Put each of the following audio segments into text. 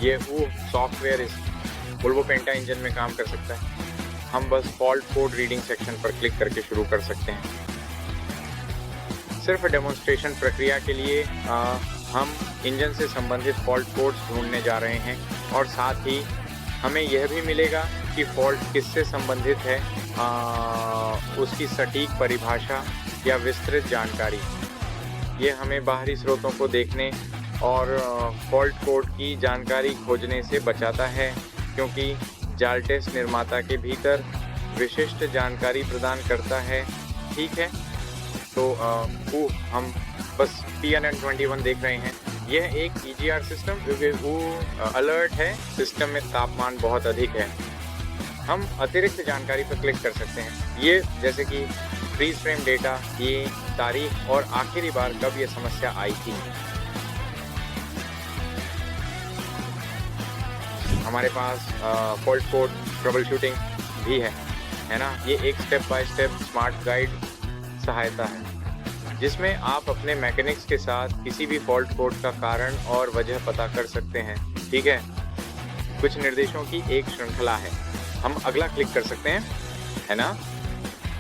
ये वो सॉफ्टवेयर इस वोल्वो पेंटा इंजन में काम कर सकता है। हम बस फॉल्ट कोड रीडिंग सेक्शन पर क्लिक करके शुरू कर सकते हैं। सिर्फ डेमोन्स्ट्रेशन प्रक्रिया के लिए हम इंजन से संबंधित फॉल्ट कोड्स ढूंढने जा रहे हैं और साथ ही हमें यह भी मिलेगा कि फॉल्ट किससे संबंधित है, उसकी सटीक परिभाषा या विस्तृत जानकारी। ये हमें बाहरी स्रोतों को देखने और फॉल्ट कोड की जानकारी खोजने से बचाता है, क्योंकि जाल टेस्ट निर्माता के भीतर विशिष्ट जानकारी प्रदान करता है। ठीक है, तो हम बस PN21 देख रहे हैं। यह एक EGR सिस्टम, क्योंकि वो अलर्ट है, सिस्टम में तापमान बहुत अधिक है। हम अतिरिक्त जानकारी पर क्लिक कर सकते हैं। ये जैसे कि फ्रीज फ्रेम डेटा, ये तारीख और आखिरी बार कब ये समस्या आई थी। हमारे पास फॉल्ट कोड ट्रबल शूटिंग भी है ना। ये एक step by step smart guide सहायता है, जिसमें आप अपने मैकेनिक्स के साथ किसी भी फॉल्ट कोड का कारण और वजह पता कर सकते हैं। ठीक है, कुछ निर्देशों की एक श्रृंखला है। हम अगला क्लिक कर सकते हैं, है ना।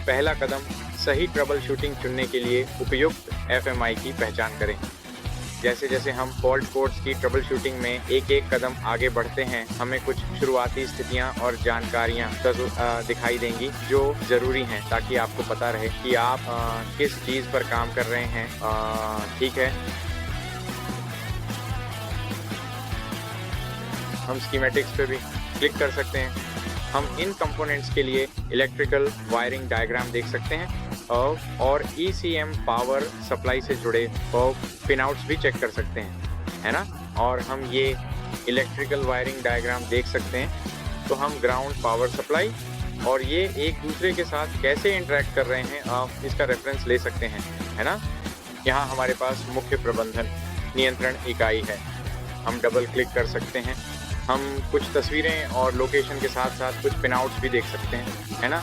पहला कदम, सही ट्रबल शूटिंग चुनने के लिए उपयुक्त FMI की पहचान करें। जैसे जैसे हम फॉल्ट कोड्स की ट्रबल शूटिंग में एक एक कदम आगे बढ़ते हैं, हमें कुछ शुरुआती स्थितियां और जानकारियां दिखाई देंगी जो ज़रूरी हैं, ताकि आपको पता रहे कि आप किस चीज़ पर काम कर रहे हैं। ठीक है, हम स्कीमेटिक्स पे भी क्लिक कर सकते हैं। हम इन कंपोनेंट्स के लिए इलेक्ट्रिकल वायरिंग डायग्राम देख सकते हैं और ECM पावर सप्लाई से जुड़े पिनआउट्स भी चेक कर सकते हैं, है ना। और हम ये इलेक्ट्रिकल वायरिंग डायग्राम देख सकते हैं, तो हम ग्राउंड, पावर सप्लाई और ये एक दूसरे के साथ कैसे इंटरेक्ट कर रहे हैं, आप इसका रेफरेंस ले सकते हैं, है ना। यहाँ हमारे पास मुख्य प्रबंधन नियंत्रण इकाई है। हम डबल क्लिक कर सकते हैं। हम कुछ तस्वीरें और लोकेशन के साथ साथ कुछ पिनआउट्स भी देख सकते हैं, है ना।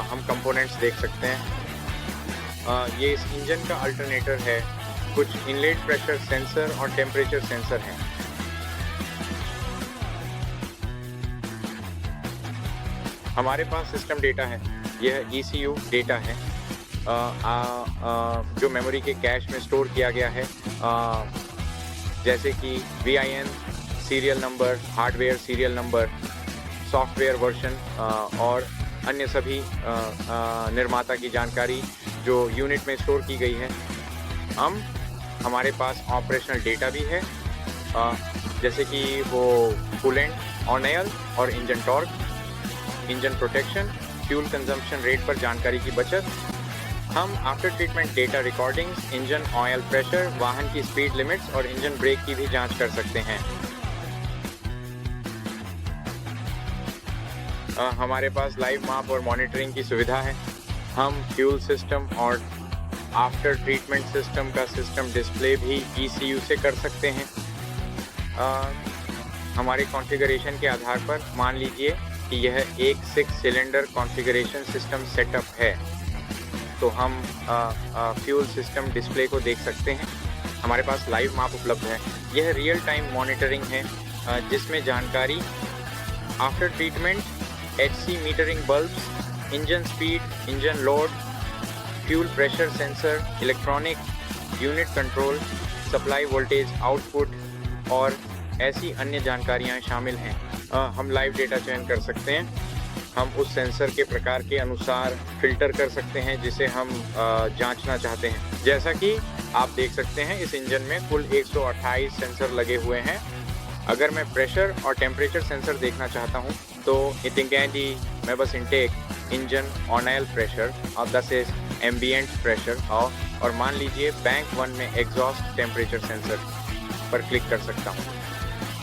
हम कंपोनेंट्स देख सकते हैं। ये इस इंजन का अल्टरनेटर है। कुछ इनलेट प्रेशर सेंसर और टेम्परेचर सेंसर हैं। हमारे पास सिस्टम डेटा है। यह ECU डेटा है जो मेमोरी के कैश में स्टोर किया गया है, जैसे कि VIN, serial number, hardware serial number, software version और अन्य सभी निर्माता की जानकारी जो यूनिट में स्टोर की गई है। हमारे पास ऑपरेशनल डेटा भी है, जैसे कि वो कूलेंट, ऑयल और engine torque, engine protection, fuel consumption rate पर जानकारी की बचत। हम after treatment data recordings, engine oil pressure, वाहन की स्पीड लिमिट्स और इंजन ब्रेक की भी जांच कर सकते हैं। हमारे पास लाइव माप और मॉनिटरिंग की सुविधा है। हम फ्यूल सिस्टम और आफ्टर ट्रीटमेंट सिस्टम का सिस्टम डिस्प्ले भी ECU से कर सकते हैं। हमारे कॉन्फ़िगरेशन के आधार पर मान लीजिए कि यह एक 6 सिलेंडर कॉन्फ़िगरेशन सिस्टम सेटअप है, तो हम फ्यूल सिस्टम डिस्प्ले को देख सकते हैं। हमारे पास लाइव माप उपलब्ध है। यह रियल टाइम मॉनिटरिंग है, जिसमें जानकारी after treatment, HC metering bulbs, engine speed, engine load, fuel pressure sensor, electronic unit control, supply voltage output और ऐसी अन्य जानकारियां शामिल हैं। हम लाइव डेटा चयन कर सकते हैं। हम उस सेंसर के प्रकार के अनुसार फ़िल्टर कर सकते हैं जिसे हम जांचना चाहते हैं। जैसा कि आप देख सकते हैं, इस इंजन में कुल 128 सेंसर लगे हुए हैं। अगर मैं प्रेशर और टेम्परेचर सेंसर देखना चाहता हूं, तो इतिंगैंडी मैं बस इनटेक, इंजन ऑयल प्रेशर और दस एम्बियंट प्रेशर और मान लीजिए बैंक 1 में एग्जॉस्ट टेम्परेचर सेंसर पर क्लिक कर सकता हूं।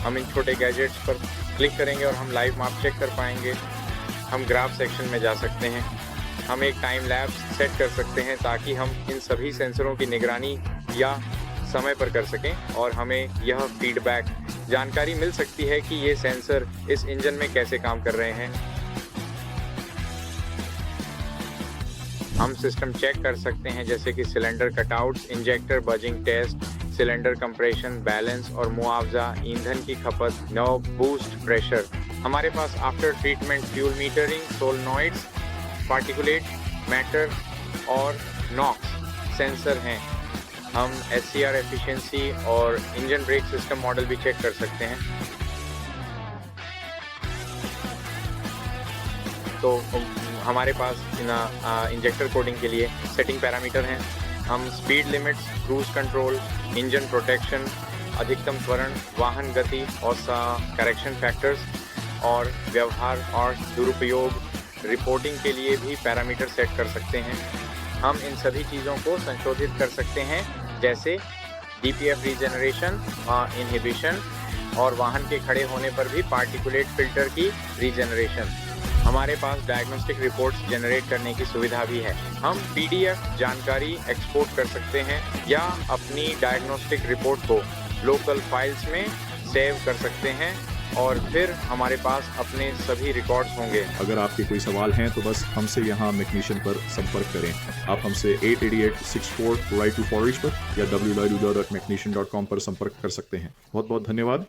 हम इन छोटे गैजेट्स पर क्लिक करेंगे और हम लाइव माप चेक कर पाएंगे। हम ग्राफ सेक्शन में जा सकते हैं। हम एक टाइम लैप्स सेट कर सकते हैं ताकि हम इन सभी सेंसरों की निगरानी या समय पर कर सकें और हमें यह फीडबैक जानकारी मिल सकती है कि ये सेंसर इस इंजन में कैसे काम कर रहे हैं। हम सिस्टम चेक कर सकते हैं, जैसे कि cylinder cutouts, injector buzzing test, cylinder compression, balance और मुआवजा, ईंधन की खपत, नो बूस्ट प्रेशर। हमारे पास after treatment fuel metering, solenoids, particulate matter और नॉक्स सेंसर हैं। हम SCR एफिशिएंसी और इंजन ब्रेक सिस्टम मॉडल भी चेक कर सकते हैं। तो हमारे पास इंजेक्टर कोडिंग के लिए सेटिंग पैरामीटर हैं। हम speed limits, cruise control, engine protection, अधिकतम त्वरण, वाहन गति और करेक्शन फैक्टर्स और व्यवहार और दुरुपयोग रिपोर्टिंग के लिए भी पैरामीटर सेट कर सकते हैं। हम इन सभी चीज़ों को संशोधित कर सकते हैं, जैसे DPF रीजनरेशन, इनहिबिशन और वाहन के खड़े होने पर भी पार्टिकुलेट फिल्टर की रीजनरेशन। हमारे पास डायग्नोस्टिक रिपोर्ट्स जनरेट करने की सुविधा भी है। हम PDF जानकारी एक्सपोर्ट कर सकते हैं या अपनी डायग्नोस्टिक रिपोर्ट को लोकल फाइल्स में सेव कर सकते हैं और फिर हमारे पास अपने सभी रिकॉर्ड्स होंगे। अगर आपके कोई सवाल हैं तो बस हमसे यहाँ मैग्नीशियन पर संपर्क करें। आप हमसे 888-64-42 पर या www.mechnician.com पर संपर्क कर सकते हैं। बहुत बहुत धन्यवाद।